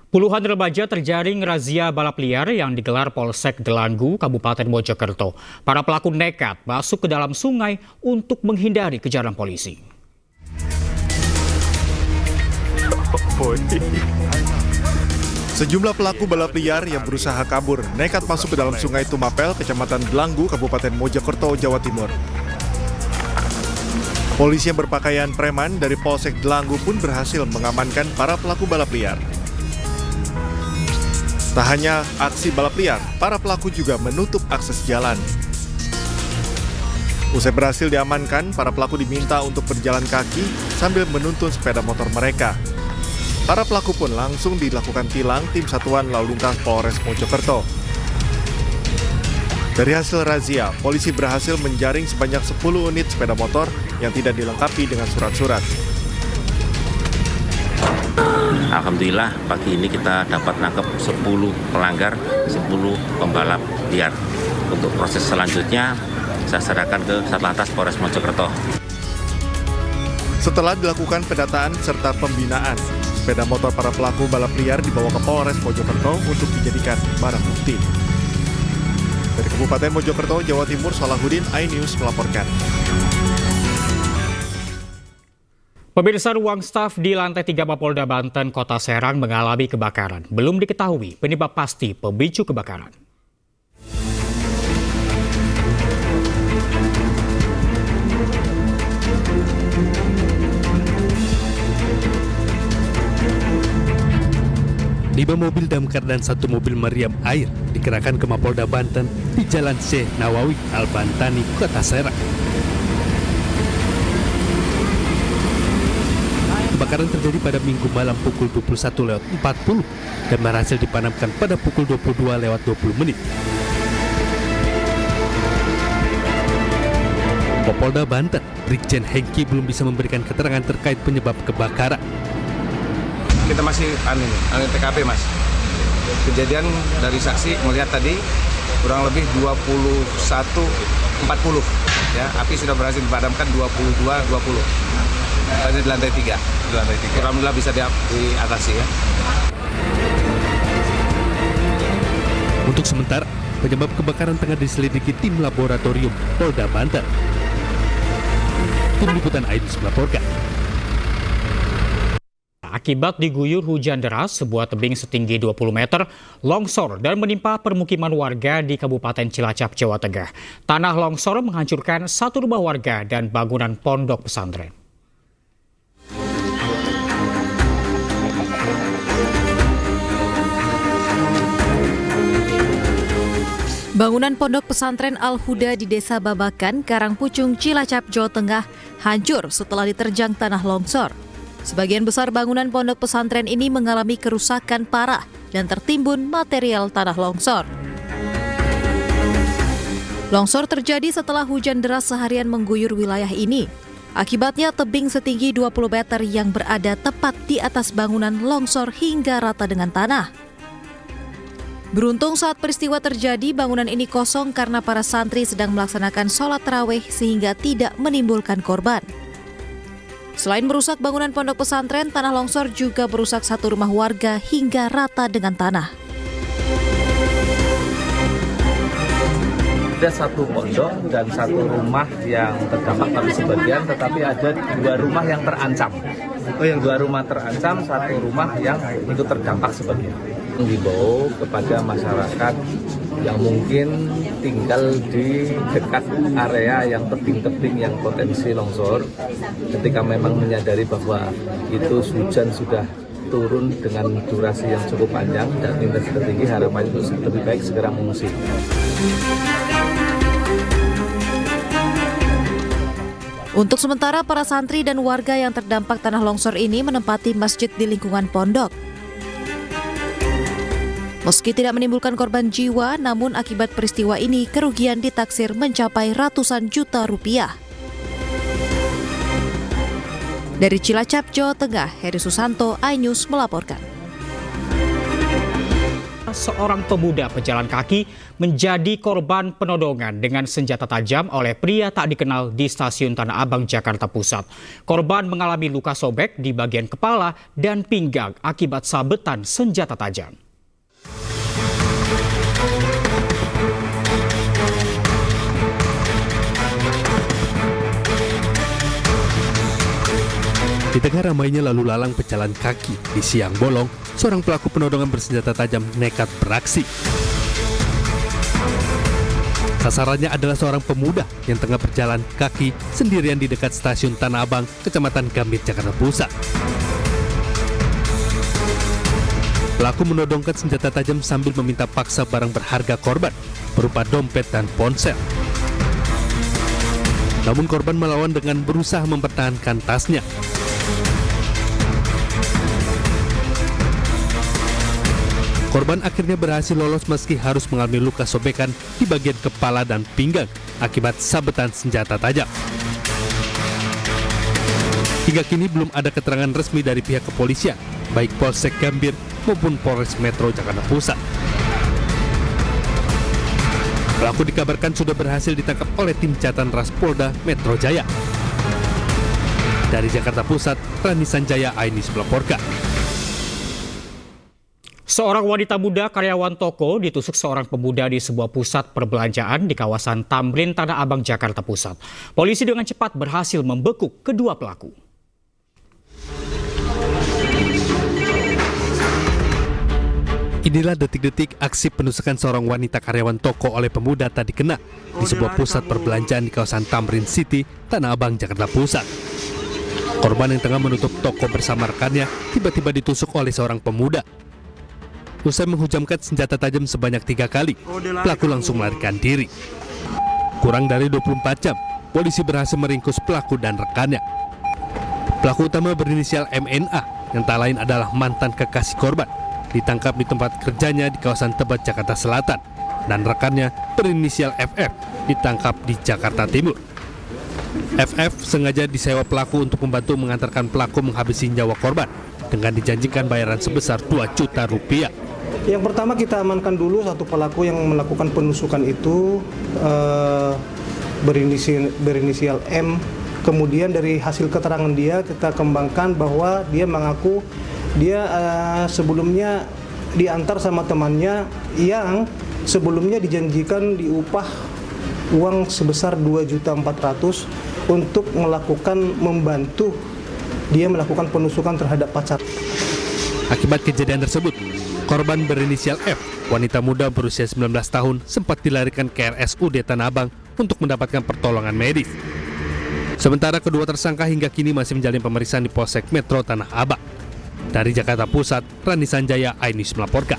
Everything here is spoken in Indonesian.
Puluhan remaja terjaring razia balap liar yang digelar Polsek Delanggu, Kabupaten Mojokerto. Para pelaku nekat masuk ke dalam sungai untuk menghindari kejaran polisi. Sejumlah pelaku balap liar yang berusaha kabur nekat masuk ke dalam sungai Tumapel, Kecamatan Delanggu, Kabupaten Mojokerto, Jawa Timur. Polisi yang berpakaian preman dari Polsek Delanggu pun berhasil mengamankan para pelaku balap liar. Tak hanya aksi balap liar, para pelaku juga menutup akses jalan. Usai berhasil diamankan, para pelaku diminta untuk berjalan kaki sambil menuntun sepeda motor mereka. Para pelaku pun langsung dilakukan tilang tim Satuan Lalu Lintas Polres Mojokerto. Dari hasil razia, polisi berhasil menjaring sebanyak 10 unit sepeda motor yang tidak dilengkapi dengan surat-surat. Alhamdulillah pagi ini kita dapat nangkep 10 pelanggar, 10 pembalap liar. Untuk proses selanjutnya saya serahkan ke Satlantas Polres Mojokerto. Setelah dilakukan pendataan serta pembinaan, sepeda motor para pelaku balap liar dibawa ke Polres Mojokerto untuk dijadikan barang bukti. Dari Kabupaten Mojokerto, Jawa Timur, Salahuddin, iNews melaporkan. Pemirsa, ruang staf di lantai 3 Mapolda Banten, Kota Serang mengalami kebakaran. Belum diketahui penyebab pasti pemicu kebakaran. Lima mobil damkar dan 1 mobil meriam air dikerahkan ke Mapolda Banten di Jalan Syekh Nawawi Al-Bantani, Kota Serang. Kebakaran terjadi pada Minggu malam pukul 21.40 dan berhasil dipadamkan pada pukul 22.20. Mapolda Banten, Brigjen Hengki belum bisa memberikan keterangan terkait penyebab kebakaran. Kita masih TKP, Mas. Kejadian dari saksi melihat tadi kurang lebih 21.40 ya, api sudah berhasil dipadamkan 22.20. Tadi di lantai 3. Alhamdulillah bisa diatasi ya. Untuk sementara, penyebab kebakaran tengah diselidiki tim laboratorium Polda Banten. Tim Liputan iNews melaporkan. Akibat diguyur hujan deras, sebuah tebing setinggi 20 meter longsor dan menimpa permukiman warga di Kabupaten Cilacap, Jawa Tengah. Tanah longsor menghancurkan 1 rumah warga dan bangunan pondok pesantren. Bangunan pondok pesantren Al-Huda di Desa Babakan, Karangpucung, Cilacap, Jawa Tengah hancur setelah diterjang tanah longsor. Sebagian besar bangunan pondok pesantren ini mengalami kerusakan parah dan tertimbun material tanah longsor. Longsor terjadi setelah hujan deras seharian mengguyur wilayah ini. Akibatnya tebing setinggi 20 meter yang berada tepat di atas bangunan longsor hingga rata dengan tanah. Beruntung saat peristiwa terjadi, bangunan ini kosong karena para santri sedang melaksanakan sholat tarawih sehingga tidak menimbulkan korban. Selain merusak bangunan pondok pesantren, tanah longsor juga merusak 1 rumah warga hingga rata dengan tanah. Ada 1 pondok dan 1 rumah yang terdampak tapi sebagian, tetapi ada 2 rumah yang terancam. Yang 2 rumah terancam, 1 rumah yang ikut terdampak sebagian. Menghimbau kepada masyarakat yang mungkin tinggal di dekat area yang tebing-tebing yang potensi longsor, ketika memang menyadari bahwa itu hujan sudah turun dengan durasi yang cukup panjang dan intensitas tinggi, harapan itu lebih baik segera mengungsi. Untuk sementara, para santri dan warga yang terdampak tanah longsor ini menempati masjid di lingkungan pondok. Meski tidak menimbulkan korban jiwa, namun akibat peristiwa ini kerugian ditaksir mencapai ratusan juta rupiah. Dari Cilacap, Jawa Tengah, Heri Susanto, iNews melaporkan. seorang pemuda pejalan kaki menjadi korban penodongan dengan senjata tajam oleh pria tak dikenal di Stasiun Tanah Abang, Jakarta Pusat. Korban mengalami luka sobek di bagian kepala dan pinggang akibat sabetan senjata tajam. Di tengah ramainya lalu lalang pejalan kaki di siang bolong, seorang pelaku penodongan bersenjata tajam nekat beraksi. Sasarannya adalah seorang pemuda yang tengah berjalan kaki sendirian di dekat Stasiun Tanah Abang, Kecamatan Gambir, Jakarta Pusat. Pelaku menodongkan senjata tajam sambil meminta paksa barang berharga korban, berupa dompet dan ponsel. Namun korban melawan dengan berusaha mempertahankan tasnya. Korban akhirnya berhasil lolos meski harus mengalami luka sobekan di bagian kepala dan pinggang akibat sabetan senjata tajam. Hingga kini belum ada keterangan resmi dari pihak kepolisian, baik Polsek Gambir maupun Polres Metro Jakarta Pusat. Pelaku dikabarkan sudah berhasil ditangkap oleh tim Jatan Ras Polda Metro Jaya. Dari Jakarta Pusat, Rani Sanjaya Ainis melaporkan. Seorang wanita muda karyawan toko ditusuk seorang pemuda di sebuah pusat perbelanjaan di kawasan Tamrin, Tanah Abang, Jakarta Pusat. Polisi dengan cepat berhasil membekuk kedua pelaku. Inilah detik-detik aksi penusukan seorang wanita karyawan toko oleh pemuda tak dikenal di sebuah pusat perbelanjaan di kawasan Tamrin City, Tanah Abang, Jakarta Pusat. Korban yang tengah menutup toko bersama rekannya tiba-tiba ditusuk oleh seorang pemuda. Usai menghujamkan senjata tajam sebanyak 3 kali, pelaku langsung melarikan diri. Kurang dari 24 jam, polisi berhasil meringkus pelaku dan rekannya. Pelaku utama berinisial MNA, yang tak lain adalah mantan kekasih korban, ditangkap di tempat kerjanya di kawasan Tebet, Jakarta Selatan, dan rekannya berinisial FF ditangkap di Jakarta Timur. FF sengaja disewa pelaku untuk membantu mengantarkan pelaku menghabisi nyawa korban dengan dijanjikan bayaran sebesar 2 juta rupiah. Yang pertama kita amankan dulu satu pelaku yang melakukan penusukan itu berinisial M. Kemudian dari hasil keterangan dia kita kembangkan bahwa dia mengaku dia sebelumnya diantar sama temannya yang sebelumnya dijanjikan diupah uang sebesar 2.400.000 untuk membantu dia melakukan penusukan terhadap pacar. Akibat kejadian tersebut, korban berinisial F, wanita muda berusia 19 tahun, sempat dilarikan ke RSUD Tanah Abang untuk mendapatkan pertolongan medis. Sementara kedua tersangka hingga kini masih menjalani pemeriksaan di Polsek Metro Tanah Abang. Dari Jakarta Pusat, Rani Sanjaya Ainis melaporkan.